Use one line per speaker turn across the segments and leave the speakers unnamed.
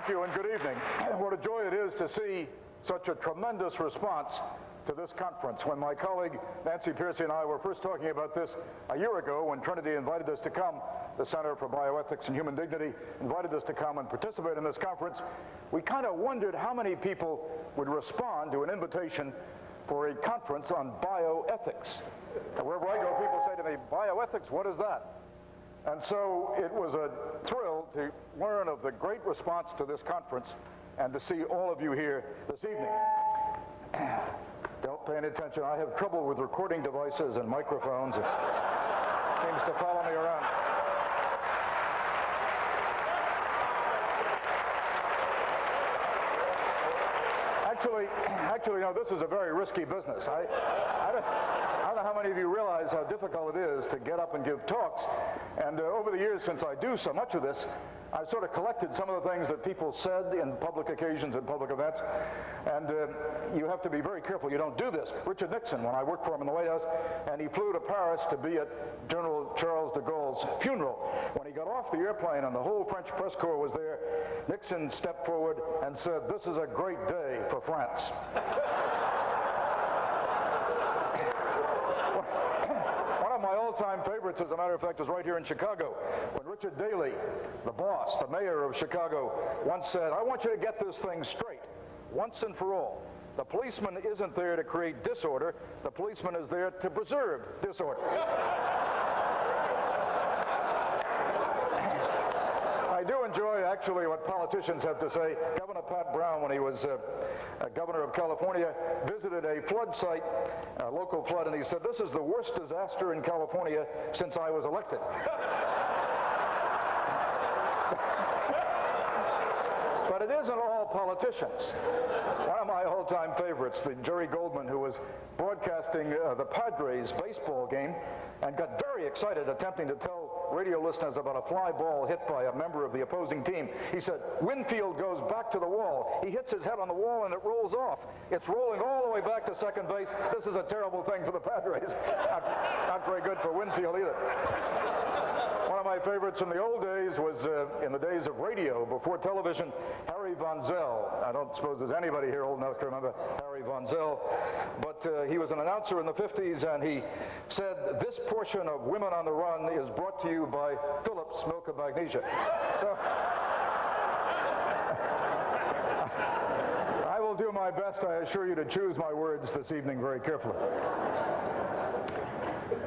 Thank you and good evening. What a joy it is to see such a tremendous response to this conference. When my colleague Nancy Pearcey and I were first talking about this a year ago, when Trinity invited us to come, the Center for Bioethics and Human Dignity invited us to come and participate in this conference, we kind of wondered how many people would respond to an invitation for a conference on bioethics. And wherever I go, people say to me, bioethics, what is that? And so it was a thrill to learn of the great response to this conference and to see all of you here this evening. Don't pay any attention. I have trouble with recording devices and microphones. It seems to follow me around. Actually, no, this is a very risky business. I don't know how many of you realize how difficult it is to get up and give talks. And over the years, since I do so much of this, I've sort of collected some of the things that people said in public occasions and public events. And you have to be very careful you don't do this. Richard Nixon, when I worked for him in the White House, and he flew to Paris to be at General Charles de Gaulle's funeral. When he got off the airplane and the whole French press corps was there, Nixon stepped forward and said, "This is a great day for France." One of my all-time favorites, as a matter of fact, is right here in Chicago, when Richard Daley, the boss, the mayor of Chicago, once said, "I want you to get this thing straight, once and for all. The policeman isn't there to create disorder. The policeman is there to preserve disorder." I do enjoy, actually, what politicians have to say. Governor Pat Brown, when he was governor of California, visited a flood site, a local flood, and he said, "This is the worst disaster in California since I was elected." But it isn't all politicians. One of my all-time favorites, the Jerry Goldman, who was broadcasting the Padres baseball game and got very excited attempting to tell radio listeners about a fly ball hit by a member of the opposing team. He said, "Winfield goes back to the wall. He hits his head on the wall and it rolls off. It's rolling all the way back to second base. This is a terrible thing for the Padres." Not very good for Winfield either. One of my favorites in the old days was in the days of radio, before television, Harry Von Zell. I don't suppose there's anybody here old enough to remember Harry Von Zell, but he was an announcer in the 50s, and he said, "This portion of Women on the Run is brought to you by Phillips Milk of Magnesia." So I will do my best, I assure you, to choose my words this evening very carefully.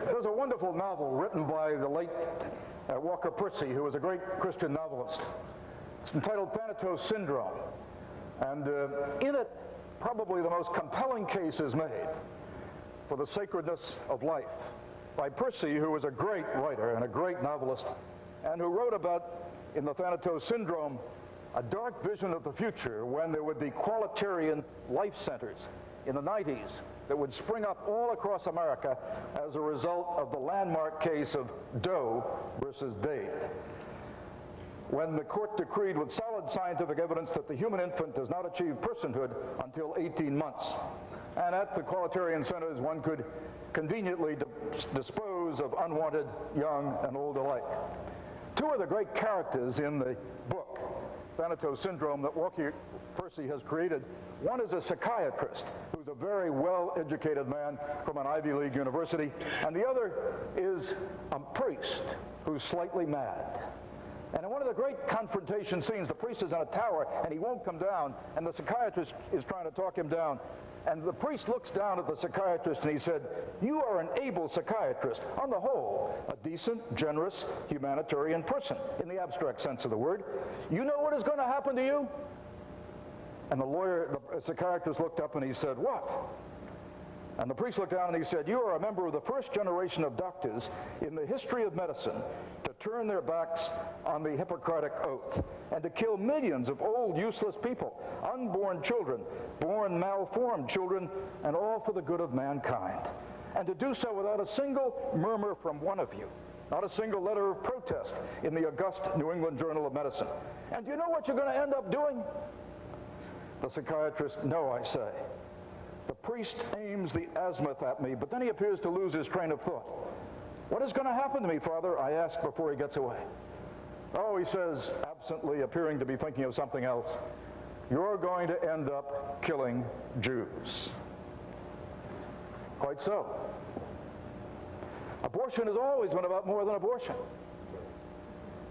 There's a wonderful novel written by the late Walker Percy, who was a great Christian novelist. It's entitled Thanatos Syndrome. And in it, probably the most compelling case is made for the sacredness of life by Percy, who was a great writer and a great novelist, and who wrote about, in the Thanatos Syndrome, a dark vision of the future when there would be qualitarian life centers in the 90s that would spring up all across America as a result of the landmark case of Doe versus Dade, when the court decreed with solid scientific evidence that the human infant does not achieve personhood until 18 months. And at the qualitarian centers, one could conveniently dispose of unwanted young and old alike. Two of the great characters in the book, Thanatos Syndrome, that Walker Percy has created. One is a psychiatrist who's a very well-educated man from an Ivy League university, and the other is a priest who's slightly mad. And in one of the great confrontation scenes, the priest is in a tower and he won't come down, and the psychiatrist is trying to talk him down. And the priest looks down at the psychiatrist and he said, "You are an able psychiatrist, on the whole, a decent, generous, humanitarian person, in the abstract sense of the word. You know what is going to happen to you?" And the psychiatrist looked up and he said, "What?" And the priest looked down and he said, "You are a member of the first generation of doctors in the history of medicine to turn their backs on the Hippocratic Oath and to kill millions of old, useless people, unborn children, born malformed children, and all for the good of mankind. And to do so without a single murmur from one of you, not a single letter of protest in the august New England Journal of Medicine. And do you know what you're going to end up doing?" The psychiatrist, "No, I say." The priest aims the azimuth at me, but then he appears to lose his train of thought. "What is going to happen to me, Father?" I ask before he gets away. Oh, he says, absently appearing to be thinking of something else, you're going to end up killing Jews. Quite so. Abortion has always been about more than abortion.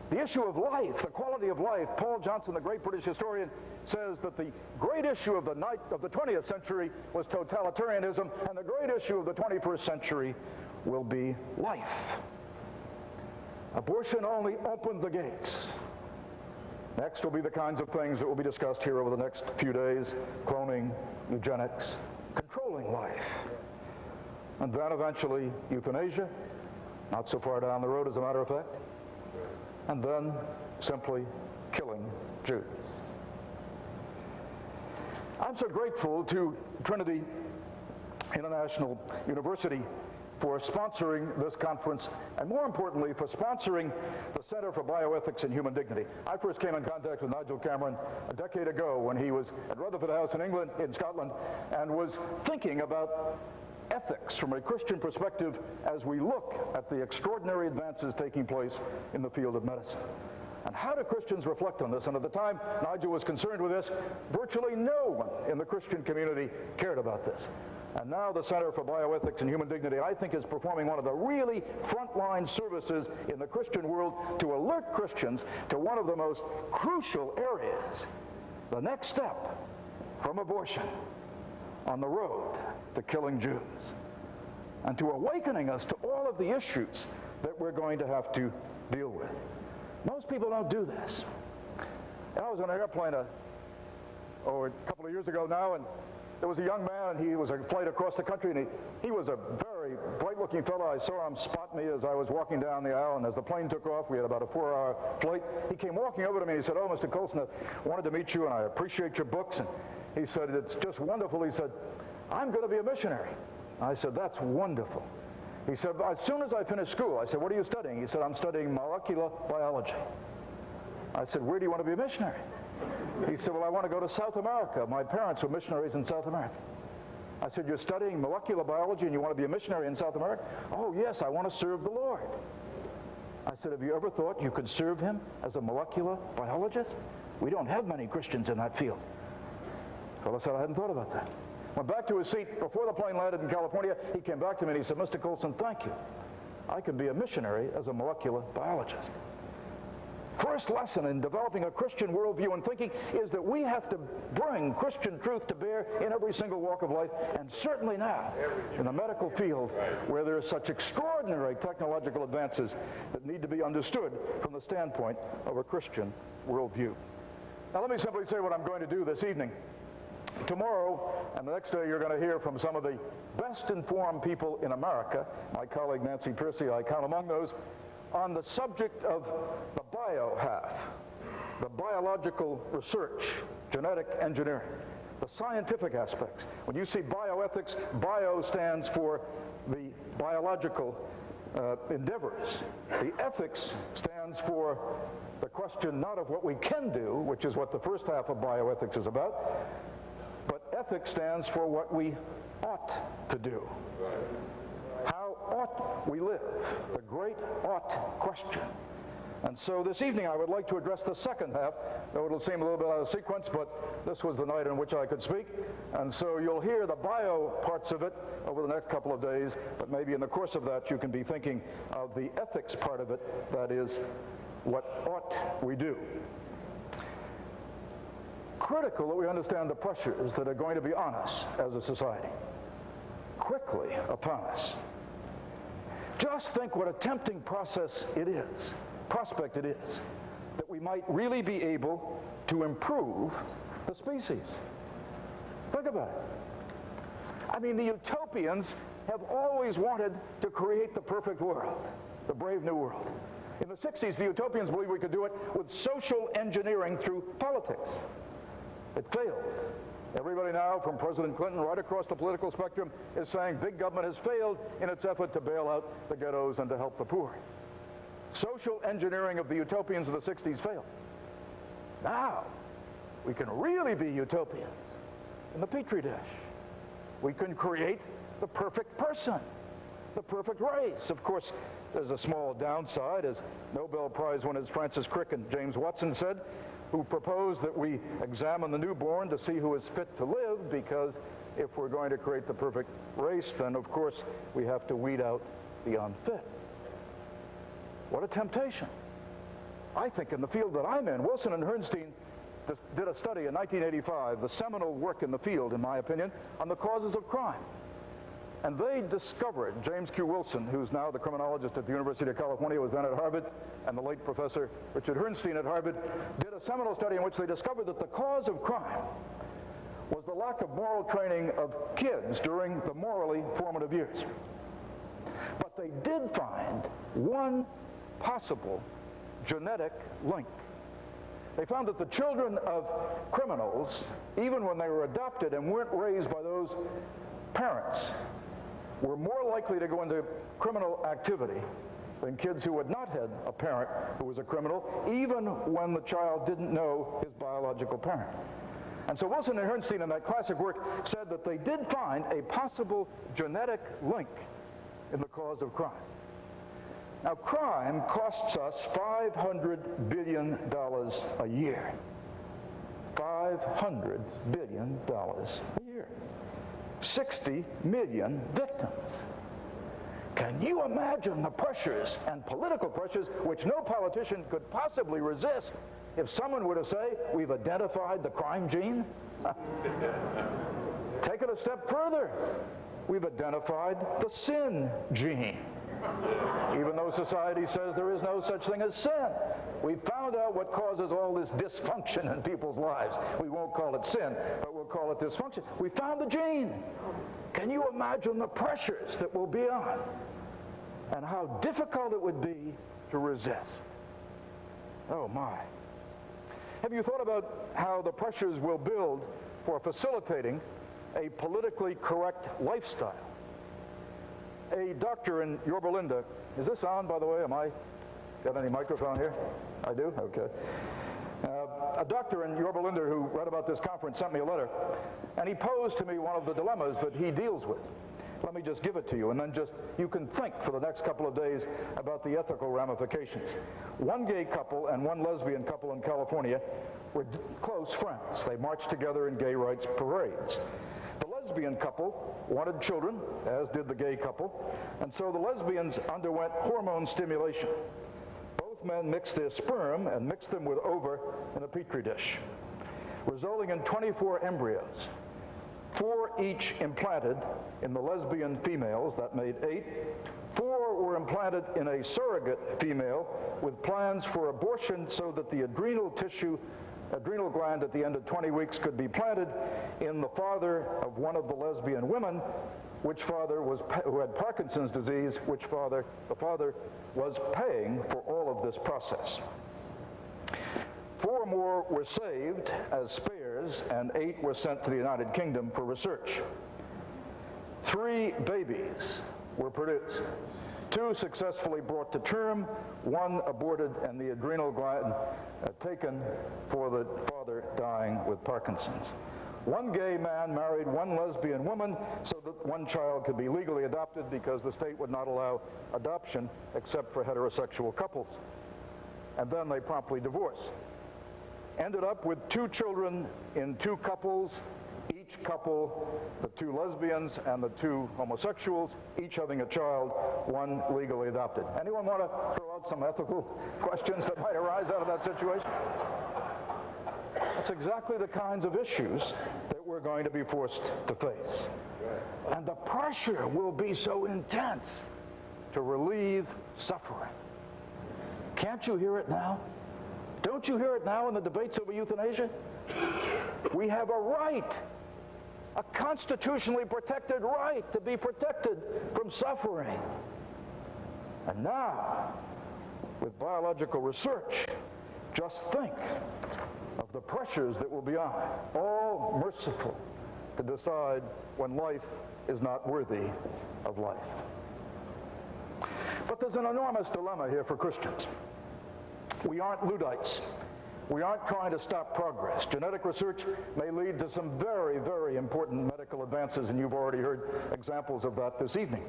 The issue of life, the quality of life, Paul Johnson, the great British historian, says that the great issue of the 20th century was totalitarianism, and the great issue of the 21st century will be life. Abortion only opened the gates. Next will be the kinds of things that will be discussed here over the next few days: cloning, eugenics, controlling life. And then eventually euthanasia, not so far down the road as a matter of fact. And then simply killing Jews. I'm so grateful to Trinity International University for sponsoring this conference, and more importantly, for sponsoring the Center for Bioethics and Human Dignity. I first came in contact with Nigel Cameron a decade ago when he was at Rutherford House in Scotland, and was thinking about ethics from a Christian perspective as we look at the extraordinary advances taking place in the field of medicine. And how do Christians reflect on this? And at the time Nigel was concerned with this, virtually no one in the Christian community cared about this. And now the Center for Bioethics and Human Dignity, I think, is performing one of the really frontline services in the Christian world to alert Christians to one of the most crucial areas, the next step from abortion on the road to killing Jews, and to awakening us to all of the issues that we're going to have to deal with. Most people don't do this. And I was on an airplane a couple of years ago now, and there was a young man, and he was a flight across the country, and he was a very bright-looking fellow. I saw him spot me as I was walking down the aisle, and as the plane took off, we had about a 4-hour flight. He came walking over to me, and he said, "Oh, Mr. Colson, I wanted to meet you, and I appreciate your books." And he said, "It's just wonderful." He said, "I'm going to be a missionary." I said, "That's wonderful." He said, "As soon as I finish school." I said, "What are you studying?" He said, "I'm studying molecular biology." I said, "Where do you want to be a missionary?" He said, "Well, I want to go to South America. My parents were missionaries in South America." I said, "You're studying molecular biology and you want to be a missionary in South America?" "Oh, yes, I want to serve the Lord." I said, "Have you ever thought you could serve him as a molecular biologist? We don't have many Christians in that field." The fellow said, "I hadn't thought about that." Went back to his seat. Before the plane landed in California, he came back to me and he said, "Mr. Colson, thank you. I can be a missionary as a molecular biologist." First lesson in developing a Christian worldview and thinking is that we have to bring Christian truth to bear in every single walk of life, and certainly now in the medical field, where there are such extraordinary technological advances that need to be understood from the standpoint of a Christian worldview. Now let me simply say what I'm going to do this evening. Tomorrow and the next day, you're going to hear from some of the best informed people in America. My colleague Nancy Piercy, I count among those, on the subject of the bio half, the biological research, genetic engineering, the scientific aspects. When you see bioethics, bio stands for the biological endeavors. The ethics stands for the question not of what we can do, which is what the first half of bioethics is about, but ethics stands for what we ought to do. How ought we live? The great ought question. And so this evening I would like to address the second half, though it'll seem a little bit out of sequence, but this was the night in which I could speak. And so you'll hear the bio parts of it over the next couple of days, but maybe in the course of that you can be thinking of the ethics part of it, that is, what ought we do? Critical that we understand the pressures that are going to be on us as a society, quickly upon us. Just think what a tempting prospect it is, that we might really be able to improve the species. Think about it. I mean, the utopians have always wanted to create the perfect world, the brave new world. In the 60s, the utopians believed we could do it with social engineering through politics. It failed. Everybody now, from President Clinton right across the political spectrum, is saying big government has failed in its effort to bail out the ghettos and to help the poor. Social engineering of the utopians of the 60s failed. Now, we can really be utopians in the Petri dish. We can create the perfect person, the perfect race. Of course, there's a small downside, as Nobel Prize winners Francis Crick and James Watson said, who proposed that we examine the newborn to see who is fit to live, because if we're going to create the perfect race, then of course we have to weed out the unfit. What a temptation. I think in the field that I'm in, Wilson and Herrnstein did a study in 1985, the seminal work in the field, in my opinion, on the causes of crime. And they discovered, James Q. Wilson, who's now the criminologist at the University of California, was then at Harvard, and the late Professor Richard Herrnstein at Harvard, did a seminal study in which they discovered that the cause of crime was the lack of moral training of kids during the morally formative years. But they did find one possible genetic link. They found that the children of criminals, even when they were adopted and weren't raised by those parents, were more likely to go into criminal activity than kids who had not had a parent who was a criminal, even when the child didn't know his biological parent. And so Wilson and Herrnstein in that classic work said that they did find a possible genetic link in the cause of crime. Now, crime costs us $500 billion a year. $500 billion a year. 60 million victims. Can you imagine the pressures and political pressures which no politician could possibly resist if someone were to say, we've identified the crime gene? Take it a step further. We've identified the sin gene. Even though society says there is no such thing as sin, we've found out what causes all this dysfunction in people's lives. We won't call it sin, but we'll call it dysfunction. We found the gene. Can you imagine the pressures that will be on, and how difficult it would be to resist? Oh my. Have you thought about how the pressures will build for facilitating a politically correct lifestyle? A doctor in Yorba Linda, is this on, by the way? Got any microphone here? I do? Okay. A doctor in Yorba Linda who read about this conference sent me a letter, and he posed to me one of the dilemmas that he deals with. Let me just give it to you, and then you can think for the next couple of days about the ethical ramifications. One gay couple and one lesbian couple in California were close friends. They marched together in gay rights parades. The lesbian couple wanted children, as did the gay couple, and so the lesbians underwent hormone stimulation. Both men mixed their sperm and mixed them with ova in a petri dish, resulting in 24 embryos. 4 each implanted in the lesbian females, that made 8. 4 were implanted in a surrogate female with plans for abortion so that the adrenal gland at the end of 20 weeks could be planted in the father of one of the lesbian women, who had Parkinson's disease, the father was paying for all of this process. 4 more were saved as spares, and 8 were sent to the United Kingdom for research. 3 babies were produced. 2 successfully brought to term, 1 aborted, and the adrenal gland taken for the father dying with Parkinson's. 1 gay man married 1 lesbian woman so that 1 child could be legally adopted, because the state would not allow adoption except for heterosexual couples. And then they promptly divorced. Ended up with 2 children in 2 couples, each couple, the 2 lesbians and the 2 homosexuals, each having a child, 1 legally adopted. Anyone want to throw out some ethical questions that might arise out of that situation? That's exactly the kinds of issues that we're going to be forced to face. And the pressure will be so intense to relieve suffering. Can't you hear it now? Don't you hear it now in the debates over euthanasia? We have a right, a constitutionally protected right to be protected from suffering. And now, with biological research, just think of the pressures that will be on, all merciful, to decide when life is not worthy of life. But there's an enormous dilemma here for Christians. We aren't Luddites. We aren't trying to stop progress. Genetic research may lead to some very, very important medical advances, and you've already heard examples of that this evening.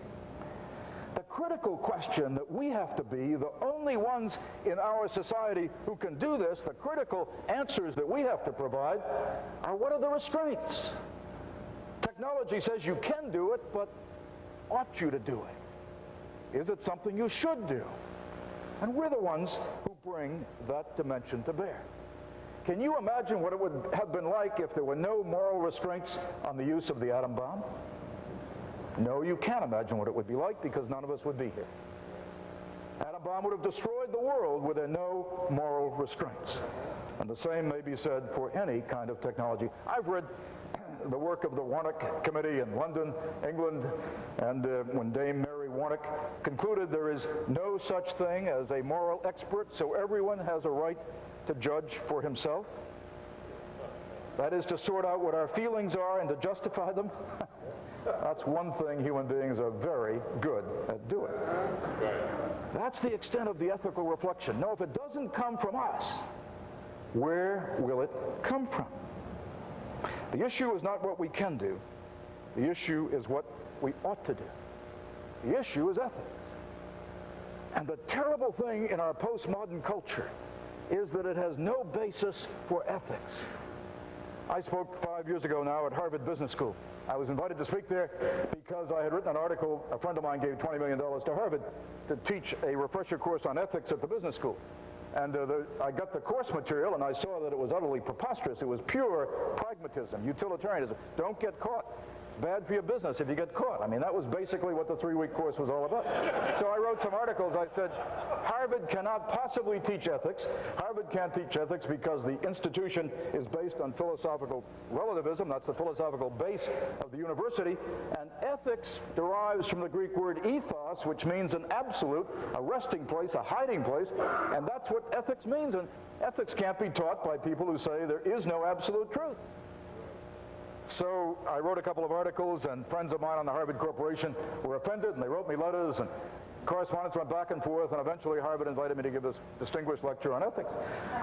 critical question that we have to be the only ones in our society who can do this, the critical answers that we have to provide are, what are the restraints? Technology says you can do it, but ought you to do it? Is it something you should do? And we're the ones who bring that dimension to bear. Can you imagine what it would have been like if there were no moral restraints on the use of the atom bomb? No, you can't imagine what it would be like, because none of us would be here. Atom bomb would have destroyed the world with no moral restraints. And the same may be said for any kind of technology. I've read the work of the Warnock Committee in London, England, and when Dame Mary Warnock concluded there is no such thing as a moral expert, so everyone has a right to judge for himself. That is, to sort out what our feelings are and to justify them. That's one thing human beings are very good at doing. That's the extent of the ethical reflection. No, if it doesn't come from us, where will it come from? The issue is not what we can do. The issue is what we ought to do. The issue is ethics. And the terrible thing in our postmodern culture is that it has no basis for ethics. I spoke 5 years ago now at Harvard Business School. I was invited to speak there because I had written an article. A friend of mine gave $20 million to Harvard to teach a refresher course on ethics at the business school. And I got the course material, and I saw that it was utterly preposterous. It was pure pragmatism, utilitarianism. Don't get caught. It's bad for your business if you get caught. I mean, that was basically what the 3-week course was all about. So I wrote some articles. I said, Harvard cannot possibly teach ethics. Harvard can't teach ethics because the institution is based on philosophical relativism. That's the philosophical base of the university. And ethics derives from the Greek word ethos, which means an absolute, a resting place, a hiding place. And that's what ethics means. And ethics can't be taught by people who say there is no absolute truth. So I wrote a couple of articles, and friends of mine on the Harvard Corporation were offended, and they wrote me letters, and correspondence went back and forth, and eventually Harvard invited me to give this distinguished lecture on ethics.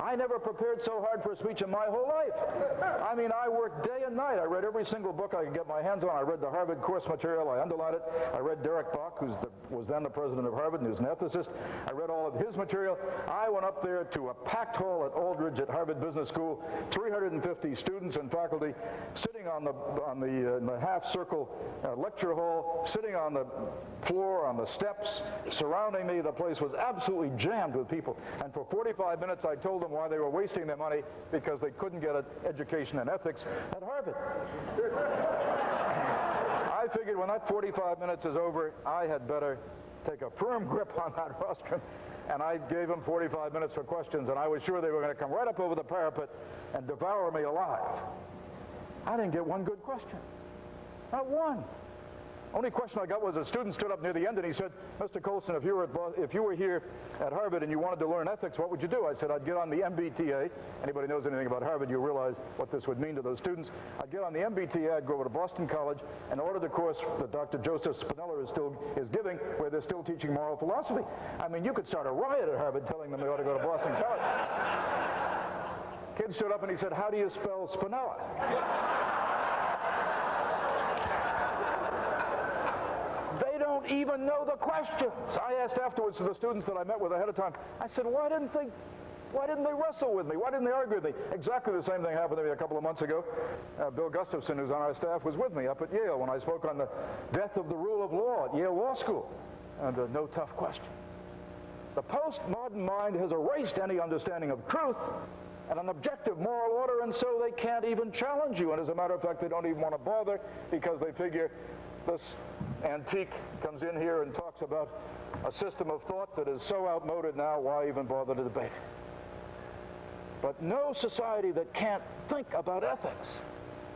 I never prepared so hard for a speech in my whole life. I mean, I worked day and night. I read every single book I could get my hands on. I read the Harvard course material. I underlined it. I read Derek Bach, who was then the president of Harvard, and who's an ethicist. I read all of his material. I went up there to a packed hall at Aldridge at Harvard Business School, 350 students and faculty sitting in the half-circle lecture hall, sitting on the floor, on the steps, surrounding me. The place was absolutely jammed with people. And for 45 minutes, I told them why they were wasting their money, because they couldn't get an education in ethics at Harvard. I figured when that 45 minutes is over, I had better take a firm grip on that rostrum. And I gave them 45 minutes for questions, and I was sure they were going to come right up over the parapet and devour me alive. I didn't get one good question. Not one. Only question I got was a student stood up near the end and he said, Mr. Colson, if you were here at Harvard and you wanted to learn ethics, what would you do? I said, I'd get on the MBTA. Anybody knows anything about Harvard, you realize what this would mean to those students. I'd get on the MBTA, I'd go over to Boston College and order the course that Dr. Joseph Spinella is giving, where they're still teaching moral philosophy. I mean, you could start a riot at Harvard telling them they ought to go to Boston College. Kid stood up and he said, how do you spell Spinella? Don't even know the questions. I asked afterwards to the students that I met with ahead of time, I said, why didn't they wrestle with me? Why didn't they argue with me? Exactly the same thing happened to me a couple of months ago. Bill Gustafson, who's on our staff, was with me up at Yale when I spoke on the death of the rule of law at Yale Law School. And no tough question. The postmodern mind has erased any understanding of truth and an objective moral order, and so they can't even challenge you. And as a matter of fact, they don't even want to bother, because they figure this antique comes in here and talks about a system of thought that is so outmoded now, why even bother to debate it? But no society that can't think about ethics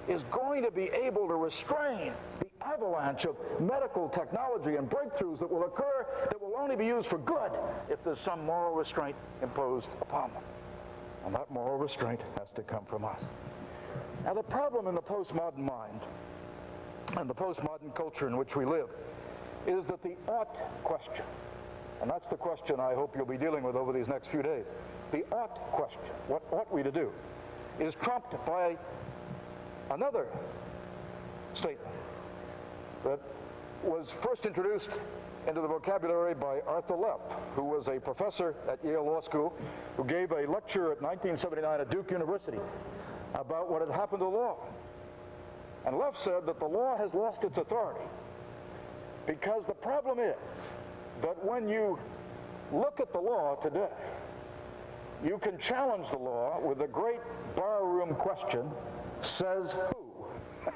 is going to be able to restrain the avalanche of medical technology and breakthroughs that will occur, that will only be used for good if there's some moral restraint imposed upon them. And that moral restraint has to come from us. Now, the problem in the postmodern mind and the postmodern culture in which we live is that the ought question, and that's the question I hope you'll be dealing with over these next few days, the ought question, what ought we to do, is trumped by another statement that was first introduced into the vocabulary by Arthur Leff, who was a professor at Yale Law School, who gave a lecture at 1979 at Duke University about what had happened to the law. And Leff said that the law has lost its authority because the problem is that when you look at the law today, you can challenge the law with the great barroom question, says who?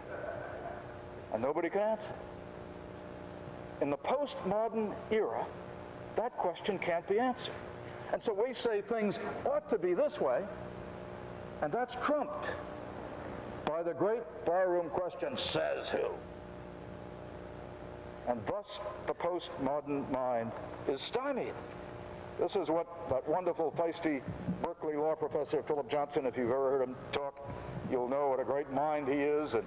And nobody can answer. In the postmodern era, that question can't be answered. And so we say things ought to be this way, and that's trumped by the great barroom question, says who? And thus the postmodern mind is stymied. This is what that wonderful, feisty Berkeley law professor, Philip Johnson, if you've ever heard him talk, you'll know what a great mind he is, and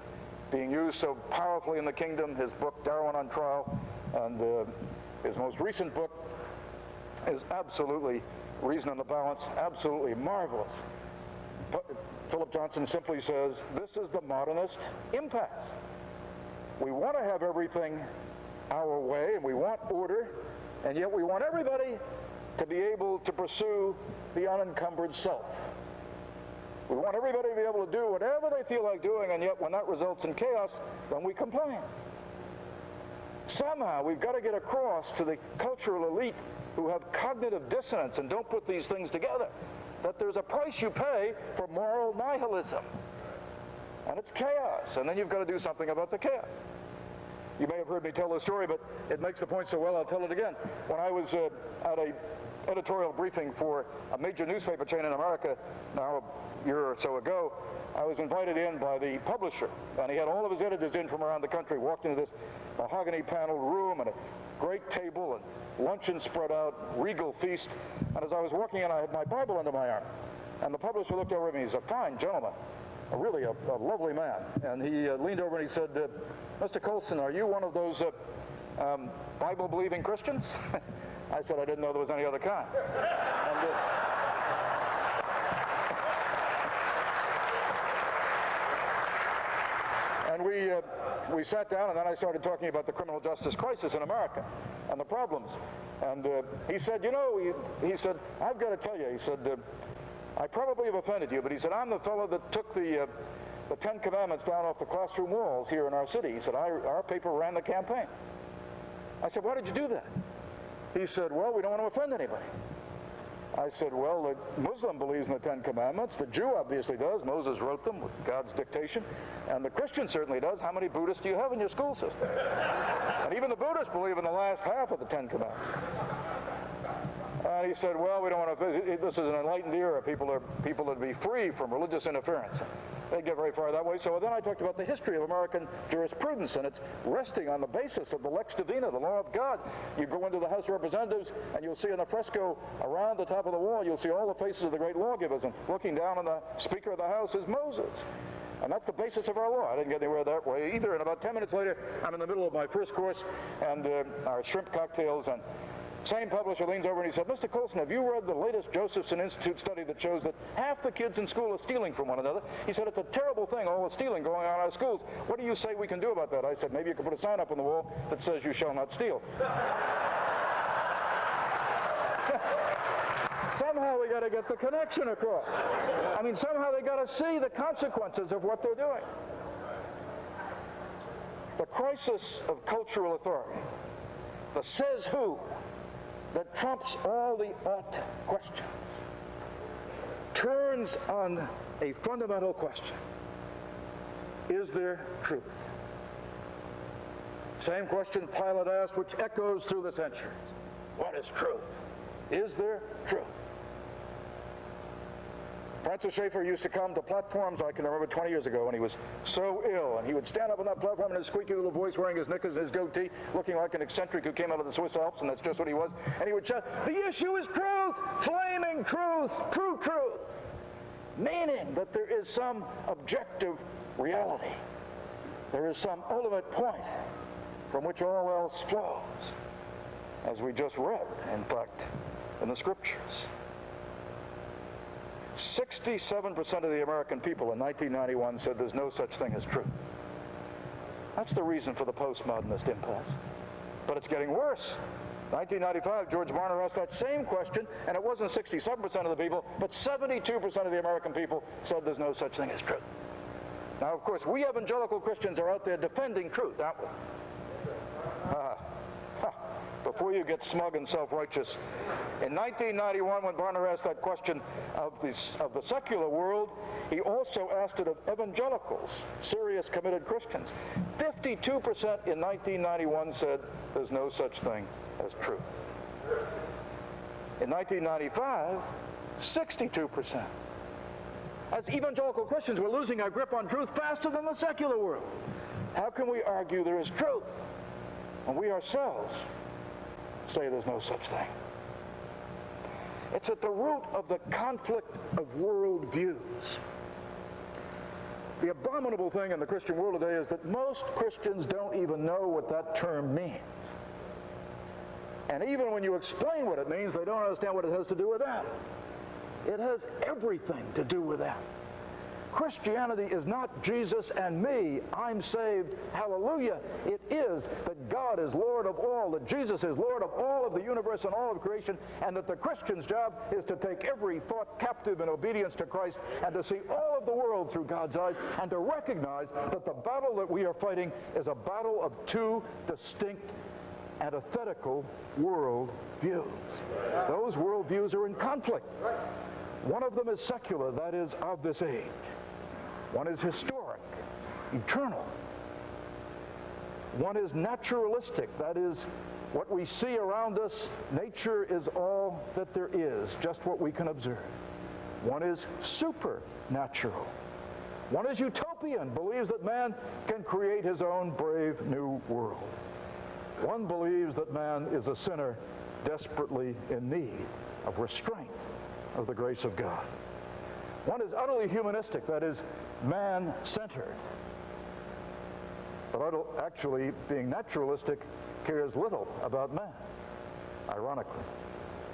being used so powerfully in the kingdom. His book, Darwin on Trial, and his most recent book is absolutely, Reason and the Balance, absolutely marvelous. Philip Johnson simply says, this is the modernist impasse. We want to have everything our way, and we want order, and yet we want everybody to be able to pursue the unencumbered self. We want everybody to be able to do whatever they feel like doing, and yet when that results in chaos, then we complain. Somehow we've got to get across to the cultural elite who have cognitive dissonance and don't put these things together, that there's a price you pay for moral nihilism. And it's chaos, and then you've got to do something about the chaos. You may have heard me tell this story, but it makes the point so well, I'll tell it again. When I was at a editorial briefing for a major newspaper chain in America now a year or so ago, I was invited in by the publisher, and he had all of his editors in from around the country, walked into this mahogany paneled room and a great table and luncheon spread out, regal feast. And as I was walking in, I had my Bible under my arm, and the publisher looked over at me. He's a fine gentleman, really a lovely man, and he leaned over and he said, Mr. Colson, are you one of those Bible-believing Christians? I said I didn't know there was any other kind. And we sat down, and then I started talking about the criminal justice crisis in America and the problems. And he said, you know, he said, I've got to tell you, he said, I probably have offended you, but he said, I'm the fellow that took the Ten Commandments down off the classroom walls here in our city. He said, our paper ran the campaign. I said, why did you do that? He said, well, we don't want to offend anybody. I said, well, the Muslim believes in the Ten Commandments. The Jew obviously does. Moses wrote them with God's dictation. And the Christian certainly does. How many Buddhists do you have in your school system? And even the Buddhists believe in the last half of the Ten Commandments. And he said, well, we don't want to, this is an enlightened era. People would be free from religious interference. They get very far that way. So then I talked about the history of American jurisprudence, and it's resting on the basis of the lex divina, the law of God. You go into the House of Representatives, and you'll see in the fresco around the top of the wall, you'll see all the faces of the great lawgivers, and looking down on the Speaker of the House is Moses. And that's the basis of our law. I didn't get anywhere that way either. And about 10 minutes later, I'm in the middle of my first course, and our shrimp cocktails, and same publisher leans over and he said, Mr. Colson, have you read the latest Josephson Institute study that shows that half the kids in school are stealing from one another? He said, it's a terrible thing, all the stealing going on in our schools. What do you say we can do about that? I said, maybe you can put a sign up on the wall that says you shall not steal. Somehow we got to get the connection across. I mean, somehow they got to see the consequences of what they're doing. The crisis of cultural authority, the says who, that trumps all the ought questions, turns on a fundamental question. Is there truth? Same question Pilate asked, which echoes through the centuries. What is truth? Is there truth? Francis Schaeffer used to come to platforms, I can remember 20 years ago, when he was so ill, and he would stand up on that platform in his squeaky little voice, wearing his knickers and his goatee, looking like an eccentric who came out of the Swiss Alps, and that's just what he was, and he would shout, the issue is truth, flaming truth, true truth, meaning that there is some objective reality. There is some ultimate point from which all else flows, as we just read, in fact, in the Scriptures. 67% of the American people in 1991 said there's no such thing as truth. That's the reason for the postmodernist impasse. But it's getting worse. 1995, George Barna asked that same question, and it wasn't 67% of the people, but 72% of the American people said there's no such thing as truth. Now, of course, we evangelical Christians are out there defending truth, aren't we? Before you get smug and self-righteous, in 1991, when Barna asked that question of the secular world, he also asked it of evangelicals, serious, committed Christians. 52% in 1991 said there's no such thing as truth. In 1995, 62%. As evangelical Christians, we're losing our grip on truth faster than the secular world. How can we argue there is truth when we ourselves say there's no such thing? It's at the root of the conflict of worldviews. The abominable thing in the Christian world today is that most Christians don't even know what that term means. And even when you explain what it means, they don't understand what it has to do with them. It has everything to do with them. Christianity is not Jesus and me, I'm saved, hallelujah. It is that God is Lord of all, that Jesus is Lord of all of the universe and all of creation, and that the Christian's job is to take every thought captive in obedience to Christ and to see all of the world through God's eyes and to recognize that the battle that we are fighting is a battle of two distinct antithetical world views. Those worldviews are in conflict. One of them is secular, that is, of this age. One is historic, eternal. One is naturalistic, that is, what we see around us, nature is all that there is, just what we can observe. One is supernatural. One is utopian, believes that man can create his own brave new world. One believes that man is a sinner desperately in need of restraint of the grace of God. One is utterly humanistic, that is, man-centered. But actually, being naturalistic cares little about man, ironically.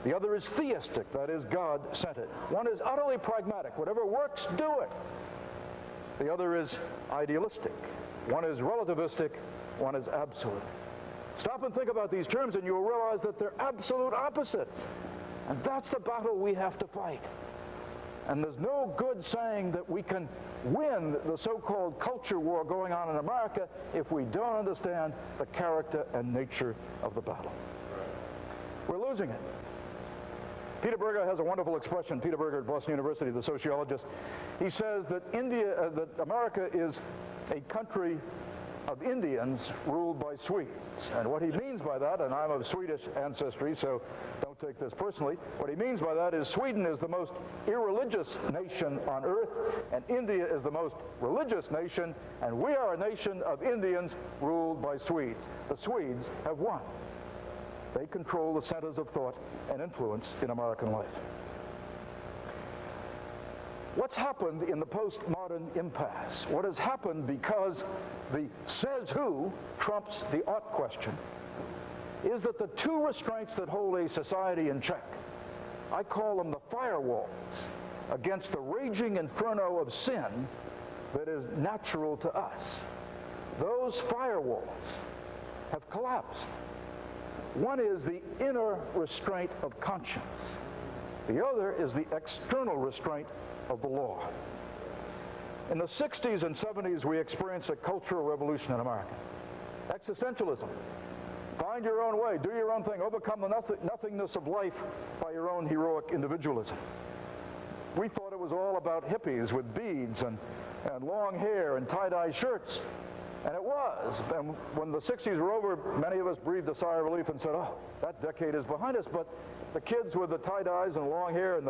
The other is theistic, that is, God-centered. One is utterly pragmatic. Whatever works, do it. The other is idealistic. One is relativistic, one is absolute. Stop and think about these terms and you'll realize that they're absolute opposites. And that's the battle we have to fight. And there's no good saying that we can win the so-called culture war going on in America if we don't understand the character and nature of the battle. We're losing it. Peter Berger has a wonderful expression. Peter Berger at Boston University, the sociologist. He says that that America is a country of Indians ruled by Swedes. And what he means by that, and I'm of Swedish ancestry, so don't take this personally, what he means by that is Sweden is the most irreligious nation on earth, and India is the most religious nation, and we are a nation of Indians ruled by Swedes. The Swedes have won. They control the centers of thought and influence in American life. What's happened in the postmodern impasse? What has happened because the says who trumps the ought question is that the two restraints that hold a society in check, I call them the firewalls against the raging inferno of sin that is natural to us. Those firewalls have collapsed. One is the inner restraint of conscience. The other is the external restraint of the law. In the 60s and 70s, we experienced a cultural revolution in America. Existentialism. Find your own way, do your own thing, overcome the nothingness of life by your own heroic individualism. We thought it was all about hippies with beads and long hair and tie-dye shirts. And it was. And when the 60s were over, many of us breathed a sigh of relief and said, oh, that decade is behind us. But the kids with the tie-dyes and long hair and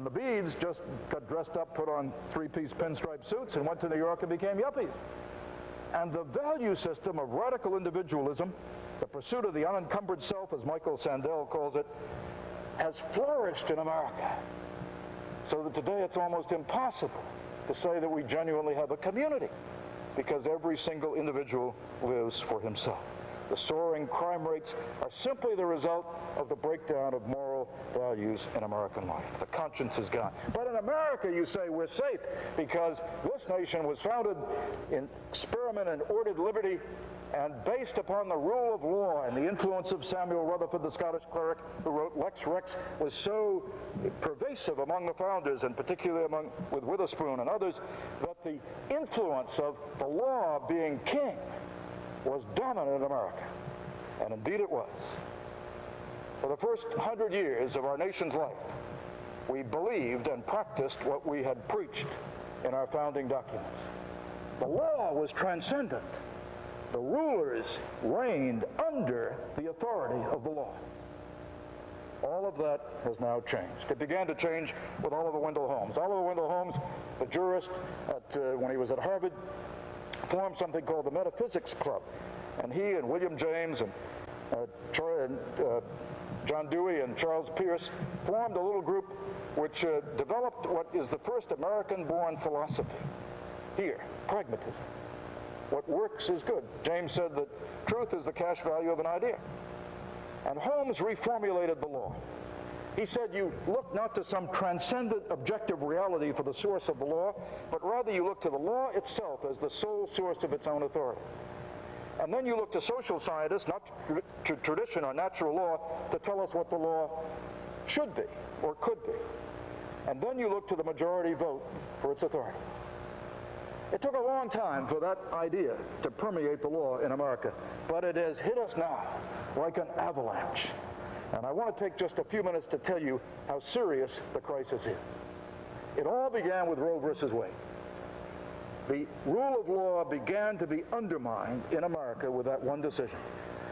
the beads just got dressed up, put on three-piece pinstripe suits, and went to New York and became yuppies. And the value system of radical individualism, the pursuit of the unencumbered self, as Michael Sandel calls it, has flourished in America. So that today it's almost impossible to say that we genuinely have a community, because every single individual lives for himself. The soaring crime rates are simply the result of the breakdown of moral values in American life. The conscience is gone. But in America, you say we're safe because this nation was founded in experiment and ordered liberty and based upon the rule of law and the influence of Samuel Rutherford, the Scottish cleric who wrote Lex Rex, was so pervasive among the founders, and particularly with Witherspoon and others, that the influence of the law being king was dominant in America. And indeed it was. For the first 100 years of our nation's life, we believed and practiced what we had preached in our founding documents. The law was transcendent. The rulers reigned under the authority of the law. All of that has now changed. It began to change with Oliver Wendell Holmes. Oliver Wendell Holmes, the jurist, when he was at Harvard, formed something called the Metaphysics Club. And he and William James and John Dewey and Charles Peirce formed a little group which developed what is the first American-born philosophy. Here, pragmatism. What works is good. James said that truth is the cash value of an idea. And Holmes reformulated the law. He said you look not to some transcendent objective reality for the source of the law, but rather you look to the law itself as the sole source of its own authority. And then you look to social scientists, not to tradition or natural law, to tell us what the law should be or could be. And then you look to the majority vote for its authority. It took a long time for that idea to permeate the law in America, but it has hit us now like an avalanche. And I want to take just a few minutes to tell you how serious the crisis is. It all began with Roe versus Wade. The rule of law began to be undermined in America with that one decision.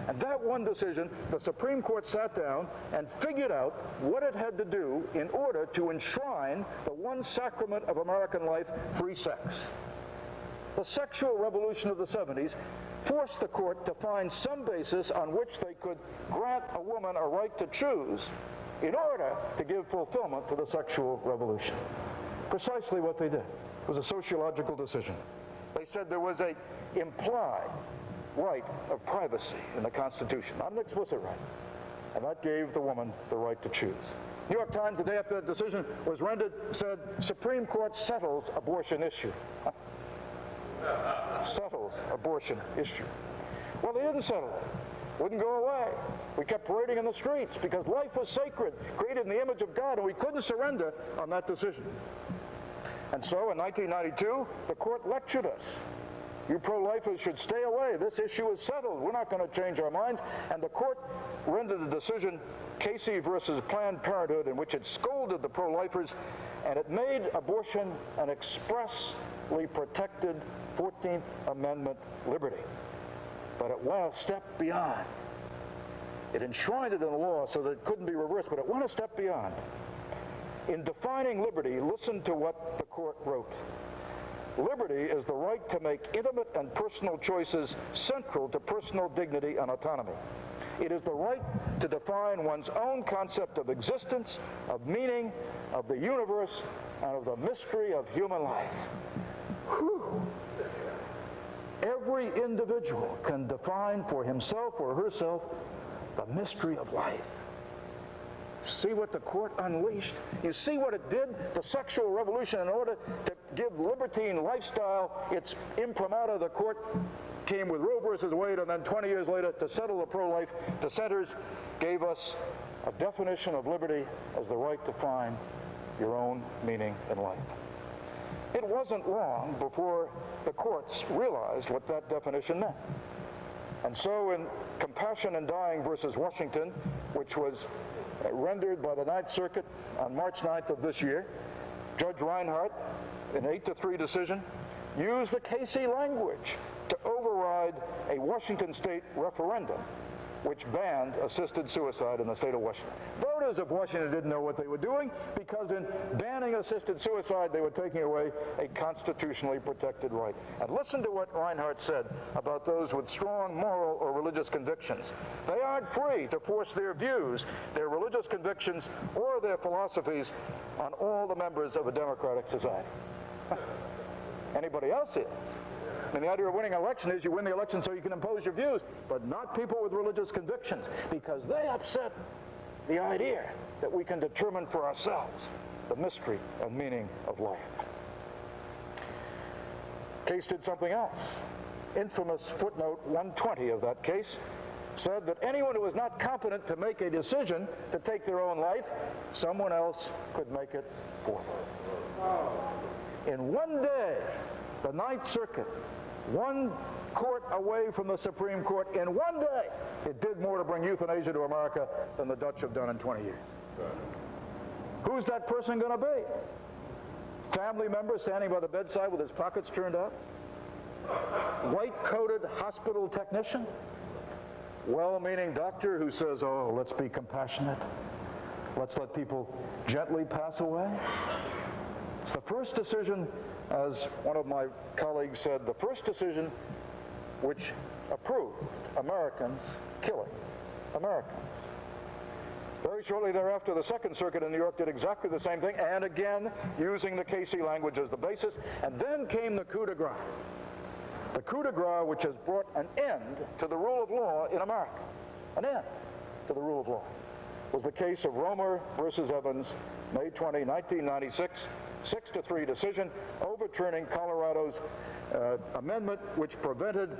And that one decision, the Supreme Court sat down and figured out what it had to do in order to enshrine the one sacrament of American life, free sex. The sexual revolution of the 70s forced the court to find some basis on which they could grant a woman a right to choose in order to give fulfillment to the sexual revolution. Precisely what they did. It was a sociological decision. They said there was an implied right of privacy in the Constitution, not an explicit right. And that gave the woman the right to choose. New York Times, the day after that decision was rendered, said, Supreme Court settles abortion issue. Settles abortion issue. Well, they didn't settle it. Wouldn't go away. We kept parading in the streets because life was sacred, created in the image of God, and we couldn't surrender on that decision. And so in 1992, the court lectured us. You pro-lifers should stay away. This issue is settled. We're not going to change our minds. And the court rendered a decision, Casey versus Planned Parenthood, in which it scolded the pro-lifers, and it made abortion an expressly protected 14th Amendment liberty. But it went a step beyond. It enshrined it in the law so that it couldn't be reversed, but it went a step beyond. In defining liberty, listen to what the court wrote. Liberty is the right to make intimate and personal choices central to personal dignity and autonomy. It is the right to define one's own concept of existence, of meaning, of the universe, and of the mystery of human life. Whew. Every individual can define for himself or herself the mystery of life. See what the court unleashed? You see what it did? The sexual revolution, in order to give libertine lifestyle its imprimatur, the court came with Roe versus Wade, and then 20 years later, to settle the pro-life dissenters, gave us a definition of liberty as the right to find your own meaning in life. It wasn't long before the courts realized what that definition meant. And so in Compassion in Dying versus Washington, which was rendered by the Ninth Circuit on March 9th of this year, Judge Reinhardt, in 8-3 decision, used the Casey language to override a Washington state referendum which banned assisted suicide in the state of Washington. Voters of Washington didn't know what they were doing because in banning assisted suicide, they were taking away a constitutionally protected right. And listen to what Reinhardt said about those with strong moral or religious convictions. They aren't free to force their views, their religious convictions, or their philosophies on all the members of a democratic society. Anybody else is. And the idea of winning an election is you win the election so you can impose your views, but not people with religious convictions, because they upset the idea that we can determine for ourselves the mystery and meaning of life. Case did something else. infamous footnote 120 of that case said that anyone who was not competent to make a decision to take their own life, someone else could make it for them. In one day, the Ninth Circuit, one court away from the Supreme Court, in one day, it did more to bring euthanasia to America than the Dutch have done in 20 years. Who's that person going to be? Family member standing by the bedside with his pockets turned up? White-coated hospital technician? Well-meaning doctor who says, oh, let's be compassionate. Let's let people gently pass away. It's the first decision, as one of my colleagues said, the first decision which approved Americans killing Americans. Very shortly thereafter, the Second Circuit in New York did exactly the same thing, and again, using the Casey language as the basis, and then came the coup de grace. The coup de grace which has brought an end to the rule of law in America. An end to the rule of law. Was the case of Romer versus Evans, May 20, 1996, 6-3 decision, overturning Colorado's amendment which prevented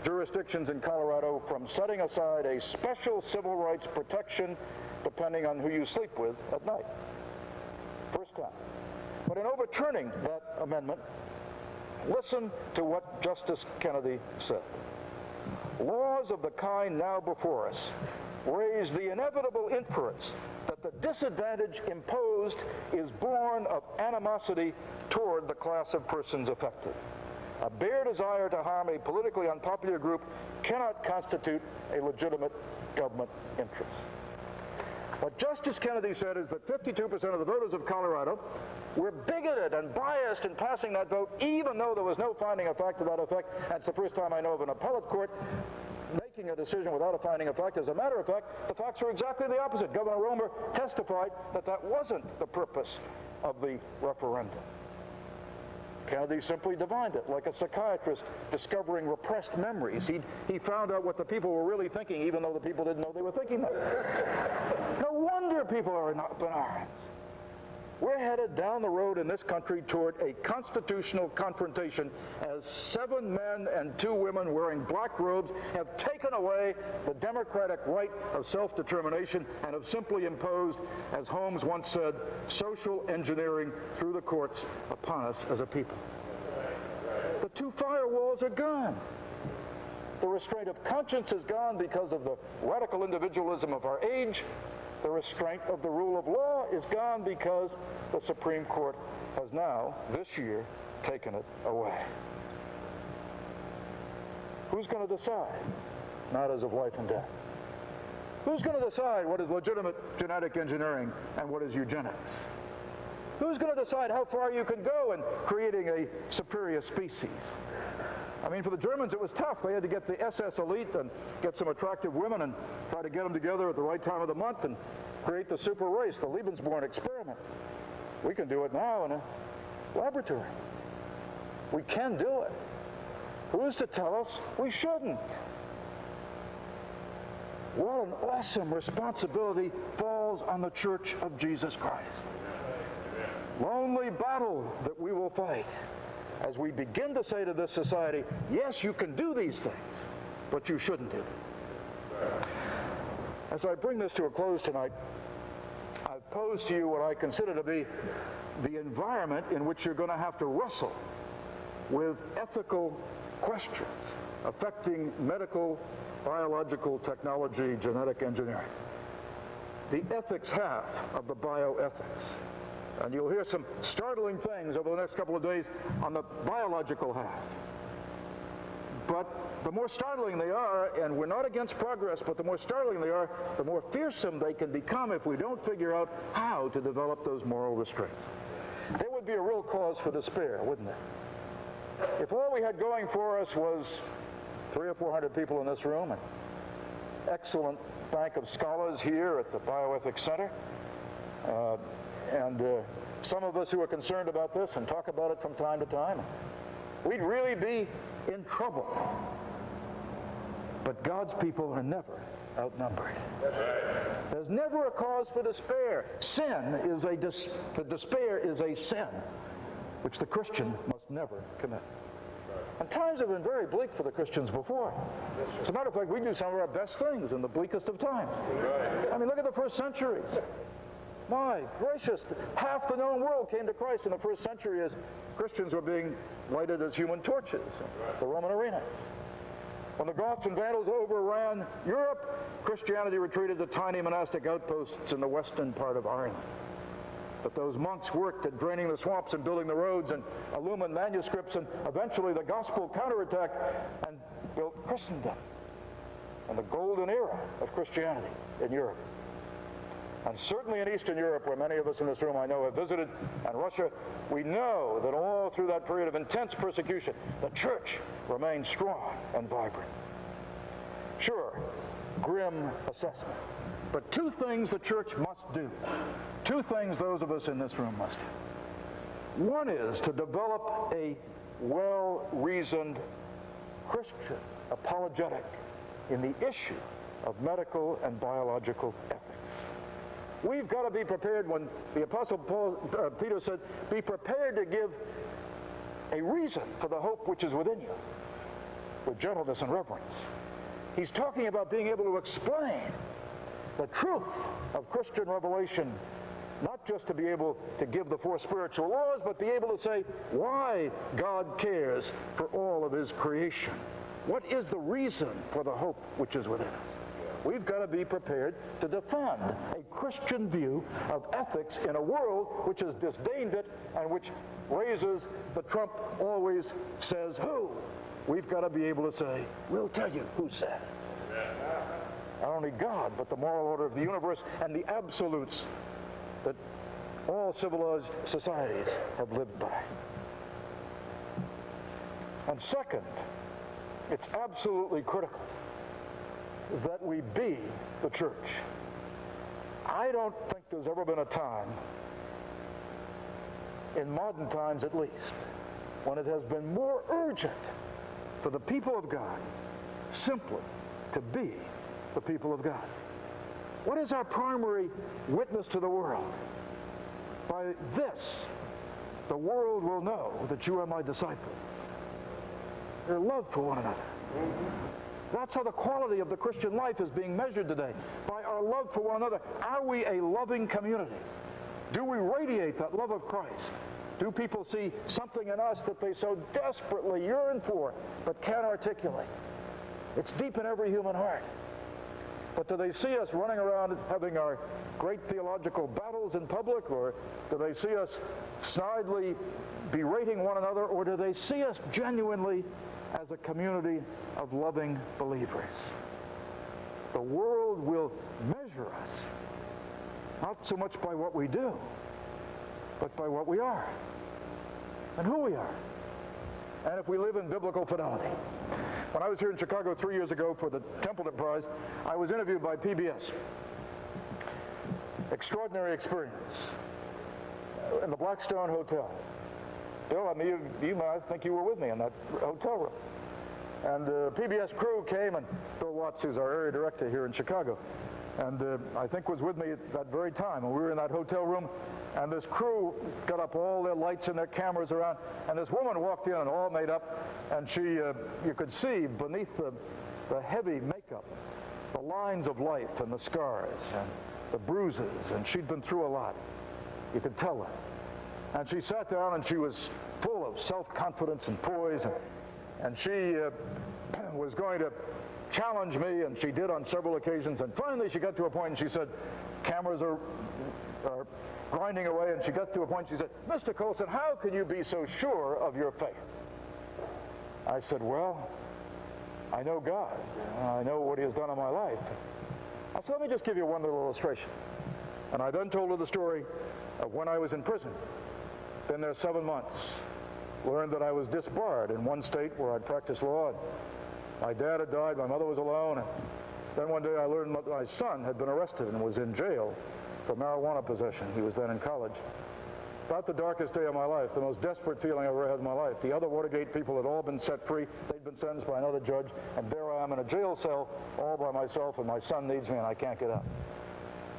jurisdictions in Colorado from setting aside a special civil rights protection depending on who you sleep with at night. First time. But in overturning that amendment, listen to what Justice Kennedy said. Laws of the kind now before us raise the inevitable inference that the disadvantage imposed is born of animosity toward the class of persons affected. A bare desire to harm a politically unpopular group cannot constitute a legitimate government interest. What Justice Kennedy said is that 52% of the voters of Colorado were bigoted and biased in passing that vote, even though there was no finding of fact to that effect. That's the first time I know of an appellate court making a decision without a finding of fact. As a matter of fact, the facts were exactly the opposite. Governor Romer testified that that wasn't the purpose of the referendum. Kennedy simply divined it, like a psychiatrist discovering repressed memories. He found out what the people were really thinking, even though the people didn't know they were thinking that. No wonder people are not bananas. We're headed down the road in this country toward a constitutional confrontation as 7 men and 2 women wearing black robes have taken away the democratic right of self-determination and have simply imposed, as Holmes once said, social engineering through the courts upon us as a people. The 2 firewalls are gone. The restraint of conscience is gone because of the radical individualism of our age. The restraint of the rule of law is gone because the Supreme Court has now, this year, taken it away. Who's going to decide matters of life and death? Who's going to decide what is legitimate genetic engineering and what is eugenics? Who's going to decide how far you can go in creating a superior species? I mean, for the Germans, it was tough. They had to get the SS elite and get some attractive women and try to get them together at the right time of the month and create the super race, the Lebensborn experiment. We can do it now in a laboratory. We can do it. Who's to tell us we shouldn't? What an awesome responsibility falls on the Church of Jesus Christ. Lonely battle that we will fight as we begin to say to this society, yes, you can do these things, but you shouldn't do them. As I bring this to a close tonight, I've posed to you what I consider to be the environment in which you're going to have to wrestle with ethical questions affecting medical, biological technology, genetic engineering. The ethics half of the bioethics. And you'll hear some startling things over the next couple of days on the biological half. But the more startling they are, and we're not against progress, but the more startling they are, the more fearsome they can become if we don't figure out how to develop those moral restraints. There would be a real cause for despair, wouldn't there? If all we had going for us was 300 or 400 people in this room, an excellent bank of scholars here at the Bioethics Center, and some of us who are concerned about this and talk about it from time to time, we'd really be in trouble. But God's people are never outnumbered. There's never a cause for despair. Despair is a sin which the Christian must never commit. And times have been very bleak for the Christians before. As a matter of fact, we do some of our best things in the bleakest of times. I mean, look at the first centuries. My gracious, half the known world came to Christ in the first century as Christians were being lighted as human torches in the Roman arenas. When the Goths and Vandals overran Europe, Christianity retreated to tiny monastic outposts in the western part of Ireland. But those monks worked at draining the swamps and building the roads and illumined manuscripts, and eventually the gospel counterattacked and built Christendom and the golden era of Christianity in Europe. And certainly in Eastern Europe, where many of us in this room I know have visited, and Russia, we know that all through that period of intense persecution, the church remained strong and vibrant. Sure, grim assessment. But two things the church must do. Two things those of us in this room must do. One is to develop a well-reasoned Christian apologetic in the issue of medical and biological ethics. We've got to be prepared when the Apostle Peter said, be prepared to give a reason for the hope which is within you with gentleness and reverence. He's talking about being able to explain the truth of Christian revelation, not just to be able to give the four spiritual laws, but be able to say why God cares for all of his creation. What is the reason for the hope which is within us? We've got to be prepared to defend a Christian view of ethics in a world which has disdained it and which raises the trump always says who. We've got to be able to say, we'll tell you who said it. Not only God, but the moral order of the universe and the absolutes that all civilized societies have lived by. And second, it's absolutely critical that we be the church. I don't think there's ever been a time, in modern times at least, when it has been more urgent for the people of God simply to be the people of God. What is our primary witness to the world? By this, the world will know that you are my disciples. Your love for one another. That's how the quality of the Christian life is being measured today, by our love for one another. Are we a loving community? Do we radiate that love of Christ? Do people see something in us that they so desperately yearn for but can't articulate? It's deep in every human heart. But do they see us running around having our great theological battles in public, or do they see us snidely berating one another, or do they see us genuinely as a community of loving believers? The world will measure us, not so much by what we do, but by what we are and who we are, and if we live in biblical fidelity. When I was here in Chicago 3 years ago for the Templeton Prize, I was interviewed by PBS. Extraordinary experience in the Blackstone Hotel. Bill, I mean, I think you were with me in that hotel room. And the PBS crew came, and Bill Watts, who's our area director here in Chicago, and I think was with me at that very time. And we were in that hotel room, and this crew got up all their lights and their cameras around, and this woman walked in, all made up, and she, you could see beneath the heavy makeup, the lines of life and the scars and the bruises, and she'd been through a lot. You could tell her. And she sat down, and she was full of self-confidence and poise, and she was going to challenge me, and she did on several occasions. And finally she got to a point and she said, cameras are grinding away, and she got to a point, she said, Mr. Colson, how can you be so sure of your faith? I said, well, I know God. I know what he has done in my life. I said, let me just give you one little illustration. And I then told her the story of when I was in prison. Been there 7 months. Learned that I was disbarred in one state where I'd practiced law. My dad had died, my mother was alone, and then one day I learned my son had been arrested and was in jail for marijuana possession. He was then in college. About the darkest day of my life, the most desperate feeling I ever had in my life. The other Watergate people had all been set free. They'd been sentenced by another judge, and there I am in a jail cell all by myself, and my son needs me and I can't get out.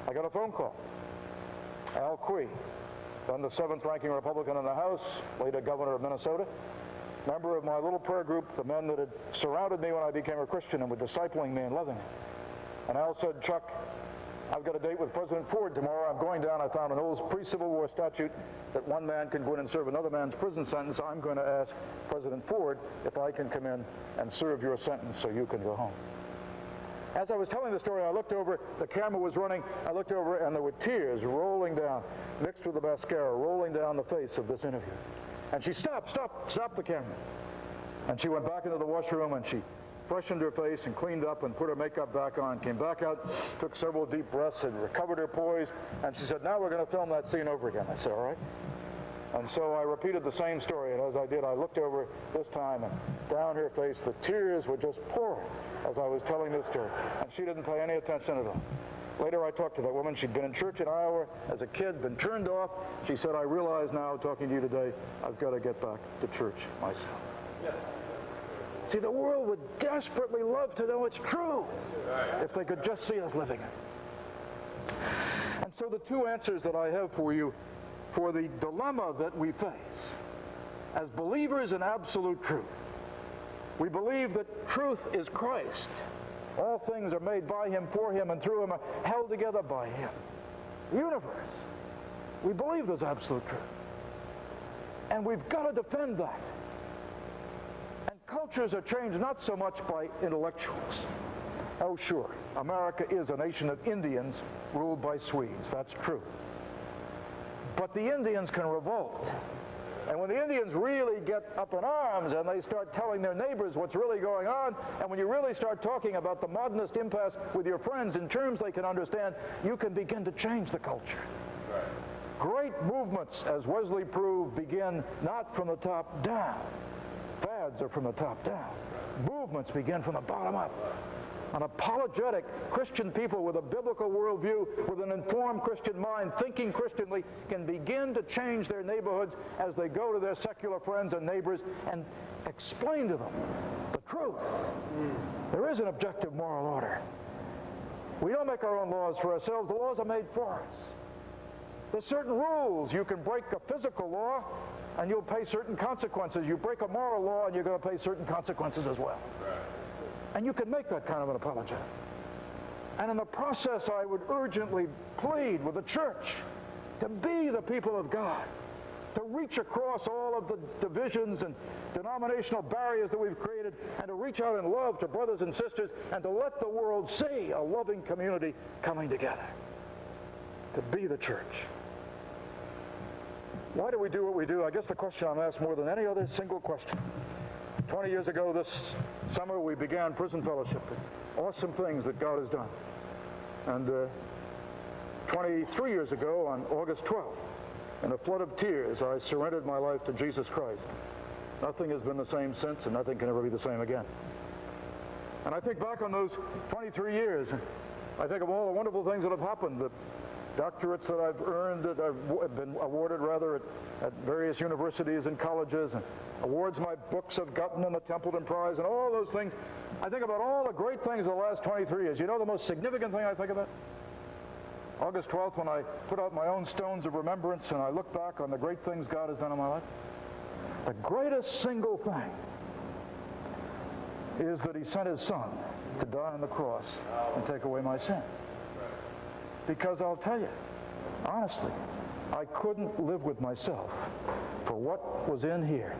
I got a phone call. Al Quie, then the 7th ranking Republican in the House, later governor of Minnesota, member of my little prayer group, the men that had surrounded me when I became a Christian and were discipling me and loving me. And Al said, Chuck, I've got a date with President Ford tomorrow. I'm going down. I found an old pre-Civil War statute that one man can go in and serve another man's prison sentence. I'm going to ask President Ford if I can come in and serve your sentence so you can go home. As I was telling the story, I looked over, the camera was running, I looked over and there were tears rolling down, mixed with the mascara, rolling down the face of this interview. And she stopped the camera. And she went back into the washroom and she freshened her face and cleaned up and put her makeup back on, came back out, took several deep breaths and recovered her poise, and she said, now we're going to film that scene over again. I said, all right. And so I repeated the same story, and as I did, I looked over this time, and down her face, the tears were just pouring as I was telling this story, and she didn't pay any attention at all. Later, I talked to that woman. She'd been in church in Iowa as a kid, been turned off. She said, I realize now, talking to you today, I've got to get back to church myself. Yeah. See, the world would desperately love to know it's true if they could just see us living it. And so the two answers that I have for you for the dilemma that we face as believers in absolute truth. We believe that truth is Christ. All things are made by him, for him, and through him, are held together by him. The universe. We believe there's absolute truth. And we've got to defend that. And cultures are changed not so much by intellectuals. Oh, sure, America is a nation of Indians ruled by Swedes. That's true. But the Indians can revolt. And when the Indians really get up in arms and they start telling their neighbors what's really going on, and when you really start talking about the modernist impasse with your friends in terms they can understand, you can begin to change the culture. Right. Great movements, as Wesley proved, begin not from the top down. Fads are from the top down. Movements begin from the bottom up. An apologetic Christian people with a biblical worldview, with an informed Christian mind, thinking Christianly, can begin to change their neighborhoods as they go to their secular friends and neighbors and explain to them the truth. There is an objective moral order. We don't make our own laws for ourselves. The laws are made for us. There's certain rules. You can break a physical law and you'll pay certain consequences. You break a moral law and you're going to pay certain consequences as well. Right. And you can make that kind of an apology. And in the process, I would urgently plead with the church to be the people of God, to reach across all of the divisions and denominational barriers that we've created, and to reach out in love to brothers and sisters, and to let the world see a loving community coming together. To be the church. Why do we do what we do? I guess the question I'm asked more than any other single question. 20 years ago this summer, we began prison fellowship. Awesome things that God has done. And 23 years ago, on August 12th, in a flood of tears, I surrendered my life to Jesus Christ. Nothing has been the same since, and nothing can ever be the same again. And I think back on those 23 years, I think of all the wonderful things that have happened, the doctorates that I've earned, that I've been awarded rather at various universities and colleges, and awards my books have gotten, and the Templeton Prize, and all those things. I think about all the great things of the last 23 years. You know the most significant thing I think about? August 12th, when I put out my own stones of remembrance and I look back on the great things God has done in my life. The greatest single thing is that he sent his son to die on the cross and take away my sin. Because I'll tell you, honestly, I couldn't live with myself for what was in here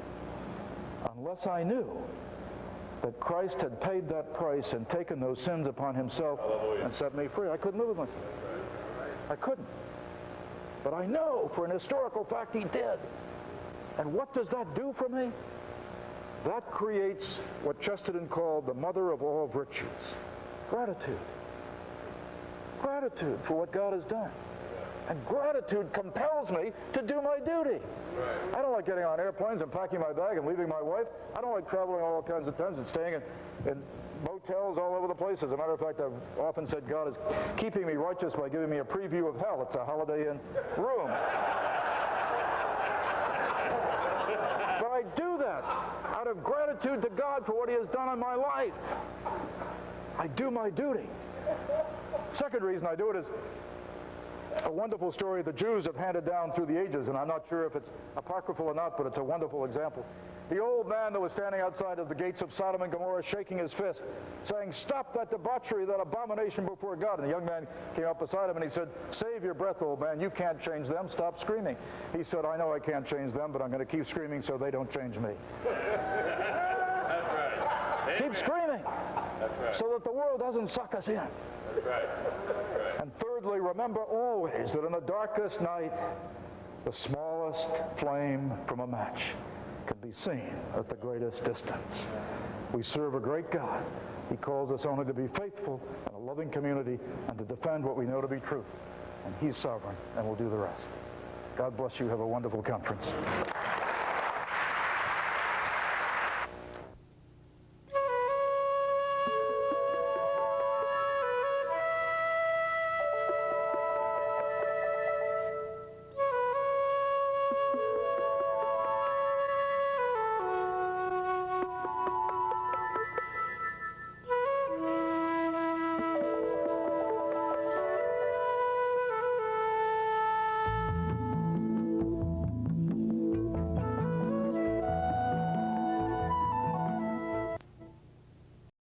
unless I knew that Christ had paid that price and taken those sins upon himself and set me free. I couldn't live with myself. I couldn't. But I know for an historical fact he did. And what does that do for me? That creates what Chesterton called the mother of all virtues. Gratitude. Gratitude for what God has done. And gratitude compels me to do my duty. Right. I don't like getting on airplanes and packing my bag and leaving my wife. I don't like traveling all kinds of times and staying in motels all over the place. As a matter of fact, I've often said God is keeping me righteous by giving me a preview of hell. It's a Holiday Inn room. But I do that out of gratitude to God for what he has done in my life. I do my duty. Second reason I do it is a wonderful story the Jews have handed down through the ages, and I'm not sure if it's apocryphal or not, but it's a wonderful example. The old man that was standing outside of the gates of Sodom and Gomorrah shaking his fist, saying, "Stop that debauchery, that abomination before God." And the young man came up beside him and he said, "Save your breath, old man. You can't change them. Stop screaming." He said, "I know I can't change them, but I'm going to keep screaming so they don't change me."
That's right.
Keep screaming.
That's right.
So that the world doesn't suck us in.
That's right. That's right.
And thirdly, remember always that in the darkest night, the smallest flame from a match can be seen at the greatest distance. We serve a great God. He calls us only to be faithful in a loving community and to defend what we know to be true. And He's sovereign and will do the rest. God bless you. Have a wonderful conference.